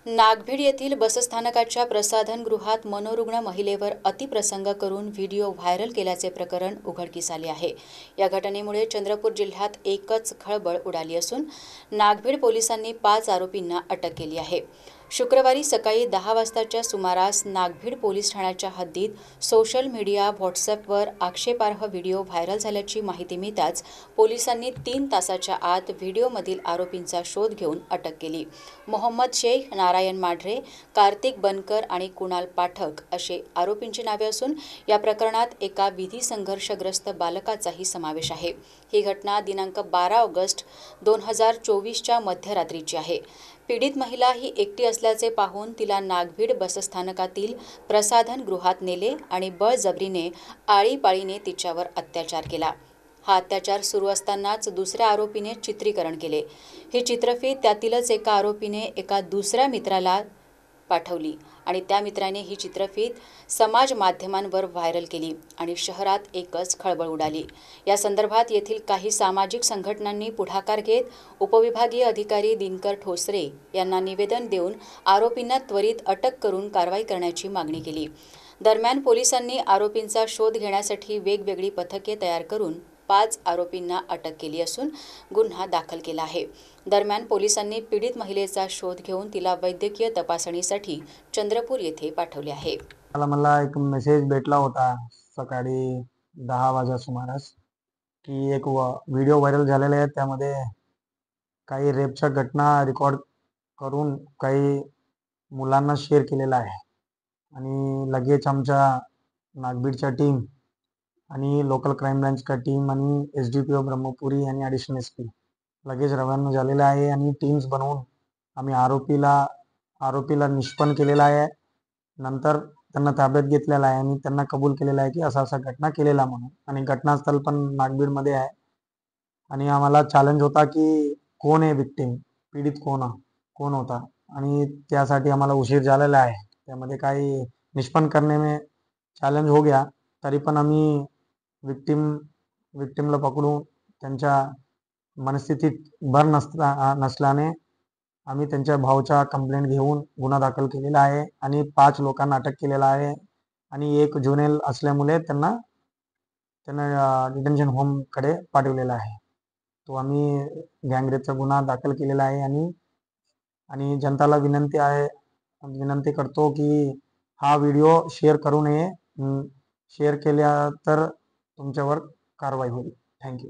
नागभीड येथील बसस्थानकाच्या प्रसाधनगृहात मनोरुग्ण महिलेवर अतिप्रसंग करून व्हिडिओ व्हायरल केल्याचे प्रकरण उघडकीस आले आहे। या घटनेमुळे चंद्रपूर जिल्ह्यात एकच खळबळ उडाली असून नागभीड पोलिसांनी 5 आरोपींना अटक केली आहे। शुक्रवारी सकाळी 10 वाजताच्या सुमारास नागभीड पोलीस ठाण्याच्या हद्दीत सोशल मीडिया व्हॉट्सअपवर आक्षेपार्ह व्हिडिओ व्हायरल झाल्याची माहिती मिळताच पोलिसांनी 3 तासाच्या आत व्हिडिओमधील आरोपींचा शोध घेऊन अटक केली। मोहम्मद शेख, नारायण माढरे, कार्तिक बनकर आणि कुणाल पाठक असे आरोपींची नावे असून या प्रकरणात एका विधी संघर्षग्रस्त बालकाचाही समावेश आहे। ही घटना दिनांक 12 ऑगस्ट 2024च्या मध्यरात्रीची आहे। पीडित महिला ही एकटी असल्याचे पाहून तिला नागभीड बसस्थानकातील प्रसाधनगृहात नेले आणि बळजबरीने आळीपाळीने तिच्यावर अत्याचार केला। हा अत्याचार सुरू असतानाच दुसऱ्या आरोपीने चित्रीकरण केले। ही चित्रफीत त्यातीलच एका आरोपीने एका दुसऱ्या मित्राला पाठवली आणि त्या मित्राने ही चित्रफीत समाज माध्यमांवर व्हायरल केली आणि शहरात एकच खळबळ उडाली। या संदर्भात येथील काही सामाजिक संघटनांनी पुढाकार घेत उपविभागीय अधिकारी दिनकर ठोसरे यांना निवेदन देऊन आरोपींना त्वरित अटक करून कारवाई करण्याची मागणी केली। दरम्यान पोलिसांनी आरोपींचा शोध घेण्यासाठी वेगवेगळी पथके तयार करून 5 आरोपींना अटक केली असून गुन्हा दाखल केला आहे। दरम्यान पोलिसांनी पीडित महिलेचा शोध घेऊन तिला वैद्यकीय तपासणीसाठी चंद्रपूर येथे पाठवले आहे। मला एक मेसेज भेटला होता सकाळी 10 वाजता सुमारास की एक व्हिडिओ व्हायरल झालेला आहे। त्यामध्ये काही रेपच्या घटना रेकॉर्ड करून काही मुलांना शेअर केलेला आहे आणि लगेच आमच्या नागभीडच्या टीम आणि लोकल क्राईम ब्रांचच्या टीम आणि SDPO ब्रह्मपुरी आणि ॲडिशनल SP लगेच रवाना झालेला आहे आणि टीम्स बनवून आम्ही आरोपीला निष्पन्न केलेला आहे। नंतर त्यांना ताब्यात घेतलेला आहे आणि त्यांना कबूल केलेला आहे की असा घटना केलेला म्हणून आणि घटनास्थळ पण नागभीडमध्ये आहे। आणि आम्हाला चॅलेंज होता की कोण आहे विक्टिम, पीडित कोण होता आणि त्यासाठी आम्हाला उशीर झालेला आहे। त्यामध्ये काही निष्पन्न करने में चॅलेंज हो गया, तरी पण आम्ही विक्टिमला पकडून त्यांच्या मनस्थितीत भर नसल्याने आम्ही त्यांच्या भावाचा कंप्लेंट घेऊन गुन्हा दाखल केलेला आहे आणि 5 लोकांना अटक केलेला आहे आणि एक जुनेल असल्यामुळे त्यांना डिटेन्शन होमकडे पाठवलेला आहे। तो आम्ही गँगरेपचा गुन्हा दाखल केलेला आहे आणि जनताला विनंती करतो की हा व्हिडिओ शेअर करू नये। शेअर केल्या तर तुमच्यावर कारवाई होईल। थँक्यू।